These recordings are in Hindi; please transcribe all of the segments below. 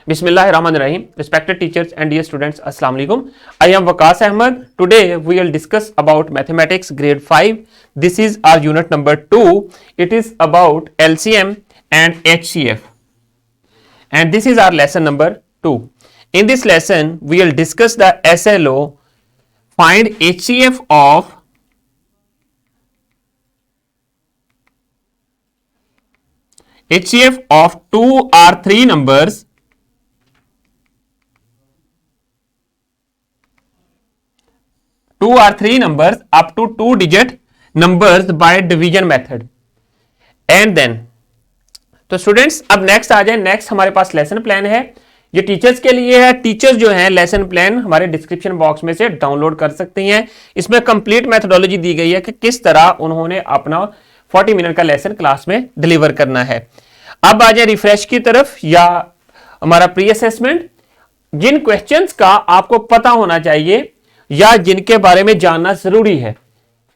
Bismillahirrahmanirrahim. Respected teachers and dear students, Assalamu alaikum. I am Waqas Ahmad. Today we will discuss about mathematics grade 5. This is our unit number 2. It is about LCM and HCF. And this is our lesson number 2. In this lesson, we will discuss the SLO, find HCF of two or three numbers up to 2-digit numbers by division method. And then तो स्टूडेंट्स अब नेक्स्ट आ जाए. नेक्स्ट हमारे पास लेसन प्लान है. ये टीचर्स के लिए है. टीचर्स जो हैं लेसन प्लान हमारे डिस्क्रिप्शन बॉक्स में से डाउनलोड कर सकते हैं. इसमें कंप्लीट मेथोडोलॉजी दी गई है कि किस तरह उन्होंने अपना 40 मिनट का लेसन क्लास में डिलीवर करना है. अब आ जाए रिफ्रेश की तरफ या हमारा प्री असेसमेंट. जिन क्वेश्चंस का आपको पता होना चाहिए या जिनके बारे में जानना जरूरी है.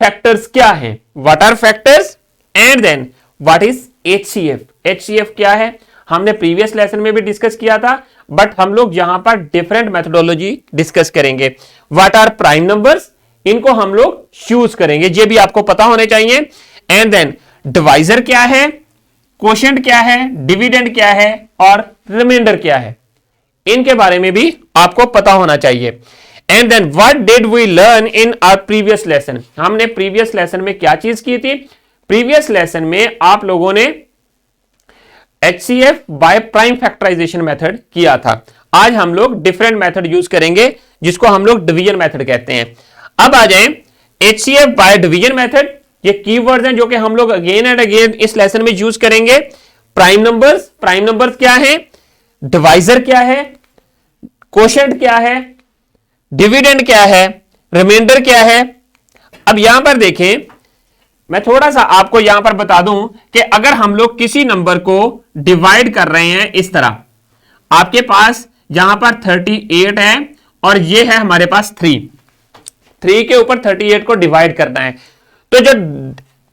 फैक्टर्स क्या हैं, what are factors, and then what is HCF. HCF क्या है हमने प्रीवियस लेसन में भी डिस्कस किया था, बट हम लोग यहां पर डिफरेंट मेथोडोलॉजी डिस्कस करेंगे. व्हाट आर प्राइम नंबर्स, इनको हम लोग चूज करेंगे, ये भी आपको पता होने चाहिए. एंड देन डिवाइजर क्या है, कोशेंट क्या है, डिविडेंड क्या है और रिमाइंडर क्या है, इनके बारे में भी आपको पता होना चाहिए. And then what did we learn in our previous lesson. हमने प्रीवियस लेसन में क्या चीज की थी. प्रीवियस लेसन में आप लोगों ने HCF by prime factorization method किया था. आज हम लोग डिफरेंट मेथड यूज करेंगे जिसको हम लोग डिवीजन मेथड कहते हैं. अब आ जाएं HCF बाय डिवीजन मेथड. ये कीवर्ड्स हैं जो कि हम लोग अगेन एंड अगेन इस लेसन में यूज करेंगे. प्राइम नंबर्स क्या है, डिवाइजर क्या है, कोशेंट क्या है, डिविडेंड क्या है, रिमाइंडर क्या है. अब यहां पर देखें, मैं थोड़ा सा आपको यहां पर बता दूं कि अगर हम लोग किसी नंबर को डिवाइड कर रहे हैं इस तरह, आपके पास यहां पर 38 है और ये है हमारे पास 3 के ऊपर 38 को डिवाइड करना है. तो जो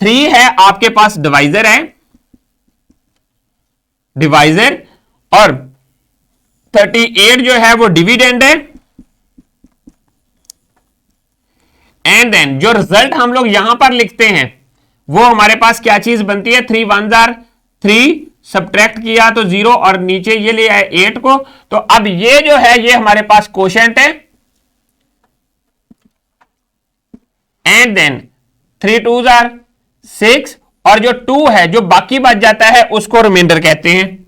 3 है आपके पास डिवाइजर है, और 38 जो है वो डिविडेंड है. एंड देन जो रिजल्ट हम लोग यहां पर लिखते हैं वो हमारे पास क्या चीज बनती है. 3 1 are 3, सब्ट्रैक्ट किया तो 0 और नीचे ये ले आए 8 को. तो अब ये जो है ये हमारे पास कोशेंट है. एंड देन 3 2s are 6 और जो 2 है जो बाकी बच जाता है उसको रिमाइंडर कहते हैं.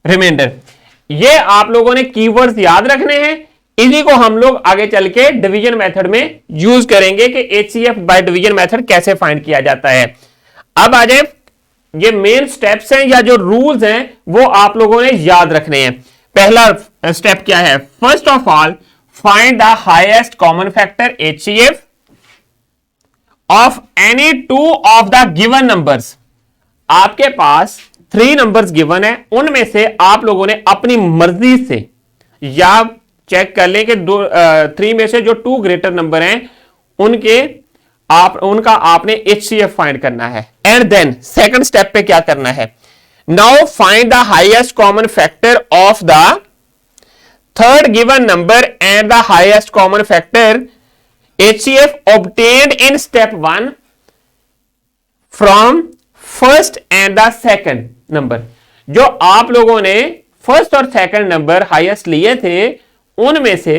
रिमाइंडर, ये आप लोगों ने कीवर्ड्स याद रखने हैं. इसी को हम लोग आगे चल के डिवीजन मेथड में यूज करेंगे कि HCF बाय डिवीजन मेथड कैसे फाइंड किया जाता है. अब आ जाए, ये मेन स्टेप्स हैं या जो रूल्स हैं वो आप लोगों ने याद रखने हैं. पहला स्टेप क्या है. First of all find the highest common factor HCF of any 2 of the given numbers. आपके पास 3 नंबर्स गिवन है, उनमें से आप लोगों ने अपनी मर्जी से या चेक कर लें कि 3 में से जो 2 ग्रेटर नंबर हैं उनका आपने HCF फाइंड करना है. एंड देन सेकंड स्टेप पे क्या करना है. Now find the highest common factor of the third given number and the highest common factor HCF obtained in step 1 from first and the second number. जो आप लोगों ने फर्स्ट और सेकंड नंबर हाईएस्ट लिए थे उनमें से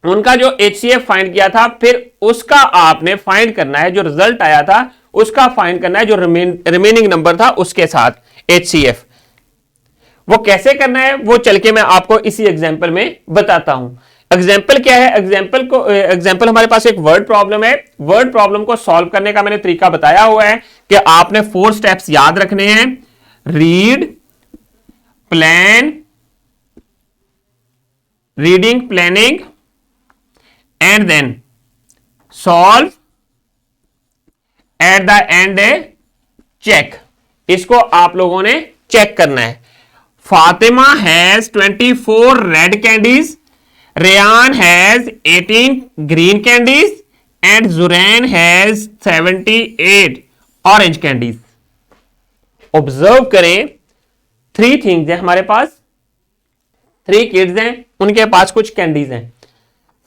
उनका जो HCF फाइंड किया था, फिर उसका आपने फाइंड करना है. जो रिजल्ट आया था उसका फाइंड करना है जो रिमेनिंग नंबर था उसके साथ HCF. वो कैसे करना है वो चल के मैं आपको इसी एग्जांपल में बताता हूं. एग्जांपल क्या है. एग्जांपल हमारे पास एक वर्ड प्रॉब्लम है. वर्ड प्रॉब्लम को सॉल्व करने का मैंने तरीका बताया हुआ है कि आपने 4 स्टेप्स याद रखने हैं. Read, plan, reading, planning and then solve, at the end check. इसको आप लोगों ने चेक करना है. Fatima has 24 red candies, Rayan has 18 green candies and Zurain has 78 orange candies. Observe करें, 3 थिंग्स है हमारे पास, 3 किड्स हैं, उनके पास कुछ कैंडीज हैं।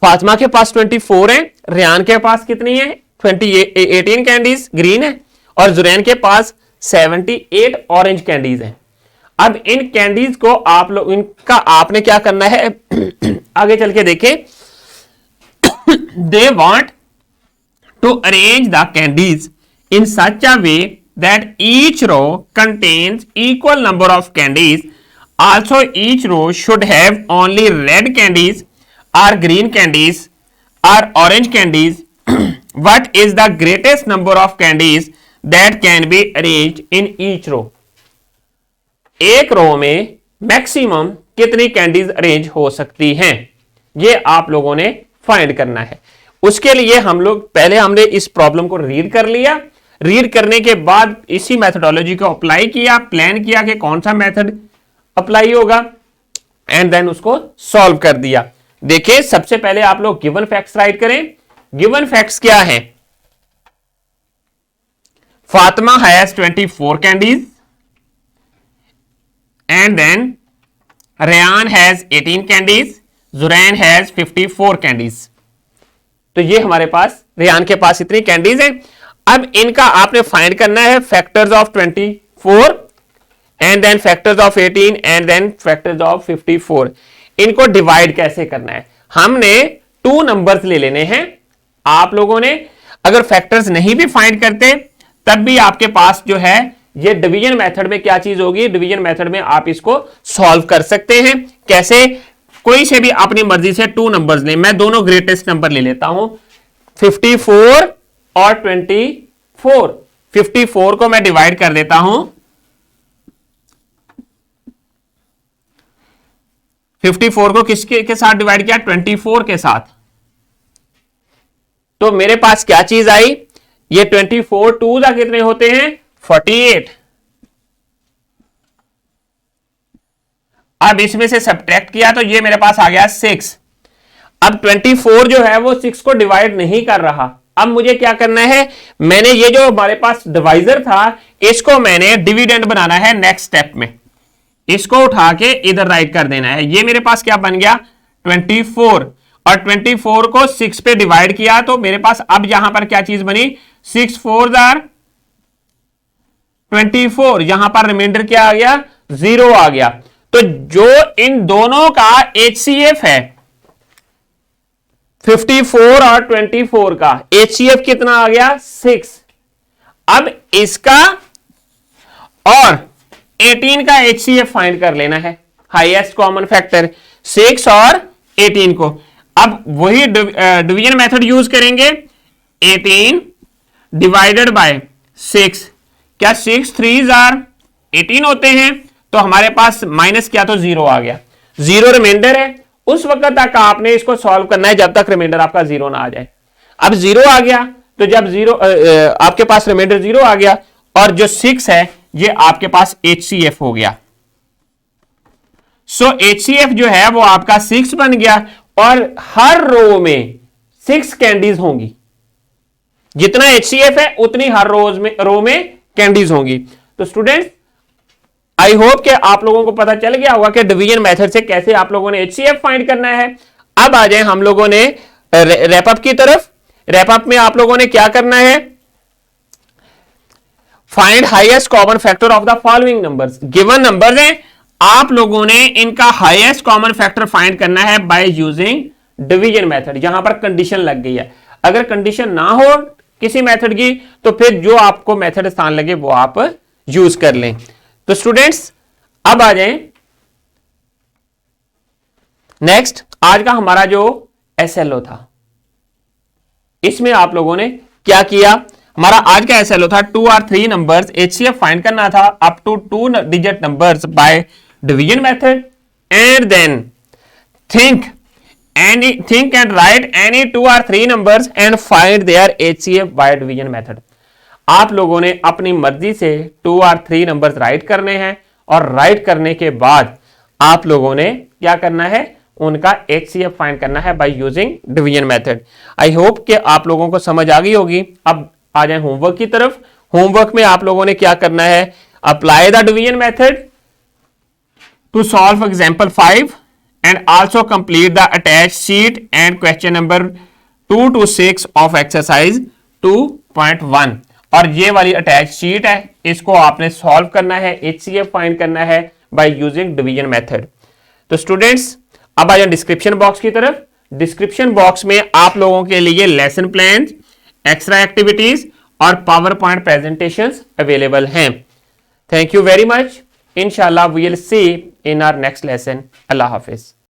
फातिमा के पास 24 है, रेयान के पास कितनी है 18 कैंडीज ग्रीन है, और जुरैन के पास 78 ऑरेंज कैंडीज हैं। अब इन कैंडीज को आप लोग इनका आपने क्या करना है आगे चल के देखें। They want to arrange the candies in such a way that each row contains equal number of candies. Also, each row should have only red candies or green candies or orange candies. What is the greatest number of candies that can be arranged in each row? एक रो में मैक्सिमम कितनी कैंडीज अरेंज हो सकती हैं, ये आप लोगों ने फाइंड करना है। उसके लिए हम लोग पहले हमने इस प्रॉब्लम को रीड कर लिया, रीड करने के बाद इसी मेथोडोलॉजी को अप्लाई किया, प्लान किया कि कौन सा मेथड अप्लाई होगा, एंड देन उसको सॉल्व कर दिया। देखिए सबसे पहले आप लोग गिवन फैक्ट्स राइट करें। गिवन फैक्ट्स क्या है? Fatima has 24 candies and then Rayan has 18 candies, Zurain has 54 candies. तो ये हमारे पास रेयान के पास इतनी कैंडीज हैं। अब इनका आपने फाइंड करना है factors of 24 and then factors of 18 and then factors of 54। इनको डिवाइड कैसे करना है? हमने 2 नंबर्स ले लेने हैं। आप लोगों ने अगर फैक्टर्स नहीं भी फाइंड करते तब भी आपके पास जो है ये डिवीजन मेथड में क्या चीज होगी, डिवीजन मेथड में आप इसको सॉल्व कर सकते हैं। कैसे? कोई से भी अपनी मर्जी से 2 नंबर्स लें। मैं दोनों ग्रेटेस्ट नंबर ले लेता हूं 54 और 24। 54 को मैं डिवाइड कर देता हूं 54 को किसके के साथ डिवाइड किया? 24 के साथ। तो मेरे पास क्या चीज आई? ये 24 2 जा कितने होते हैं? 48। अब इसमें से सब्ट्रैक्ट किया तो ये मेरे पास आ गया 6। अब 24 जो है वो 6 को डिवाइड नहीं कर रहा। अब मुझे क्या करना है? मैंने ये जो हमारे पास डिवाइजर था इसको मैंने डिविडेंड बनाना है। नेक्स्ट स्टेप में इसको उठा के इधर राइट कर देना है। ये मेरे पास क्या बन गया? 24। और 24 को 6 पे डिवाइड किया तो मेरे पास अब यहां पर क्या चीज बनी? 6 4 आर 24। यहां पर रिमाइंडर क्या आ गया? 0 आ गया। तो जो इन दोनों का HCF है 54 और 24 का HCF कितना आ गया? 6। अब इसका और 18 का HCF फाइंड कर लेना है, हाईएस्ट कॉमन फैक्टर 6 और 18 को। अब वही डिवीजन मेथड यूज करेंगे। 18 डिवाइडेड बाय 6। क्या 6 3 आर 18 होते हैं? तो हमारे पास माइनस क्या? तो 0 आ गया। 0 रिमाइंडर है। उस वक्त तक आपने इसको सॉल्व करना है जब तक रिमाइंडर आपका 0 ना आ जाए। अब 0 आ गया तो जब 0 आपके पास रिमाइंडर 0 आ गया और जो 6 है ये आपके पास HCF हो गया। सो HCF जो है वो आपका 6 बन गया और हर रो में 6 कैंडीज होंगी। जितना HCF है उतनी हर रो में कैंडीज होंगी। तो स्टूडेंट्स आई होप कि आप लोगों को पता चल गया होगा कि डिवीजन मेथड से कैसे आप लोगों ने HCF फाइंड करना है। अब आ जाए हम लोगों ने रैपअप की तरफ। रैपअप में आप लोगों ने क्या करना है? Find highest common factor of the following numbers. Given numbers हैं, आप लोगों ने इनका हाईएस्ट कॉमन फैक्टर फाइंड करना है बाय यूजिंग डिवीजन मेथड। यहां पर कंडीशन लग गई है। अगर कंडीशन ना हो किसी मेथड की तो फिर जो आपको मेथड स्थान लगे वो आप यूज कर लें। तो स्टूडेंट्स अब आ जाएं नेक्स्ट। आज का हमारा जो SLO था इसमें आप लोगों ने क्या किया? हमारा आज का SLO था 2 और 3 नंबर्स HCF फाइंड करना था up to 2 digit numbers by division method and then think and write any 2 or 3 numbers and find their HCF by division method। आप लोगों ने अपनी मर्जी से 2 और 3 नंबर्स राइट करने हैं और राइट करने के बाद आप लोगों ने क्या करना है? उनका HCF फाइंड करना है by using division method. I hope कि आप लोगों को समझ आ गई होगी। अब आ जाए होमवर्क की तरफ। होमवर्क में आप लोगों ने क्या करना है? apply the division method to solve example 5 and also complete the attached sheet and question number 2 to 6 of exercise 2.1। और ये वाली अटैच शीट है, इसको आपने सॉल्व करना है, HCF फाइंड करना है बाय यूजिंग डिवीजन मेथड। तो स्टूडेंट्स अब आ जाए डिस्क्रिप्शन बॉक्स की तरफ। डिस्क्रिप्शन बॉक्स में आप लोगों के लिए लेसन प्लान, एक्स्ट्रा एक्टिविटीज और पावर पॉइंट प्रेजेंटेशंस अवेलेबल हैं। Thank you very much. इंशाल्लाह we will see in our next lesson. अल्लाह हाफिज।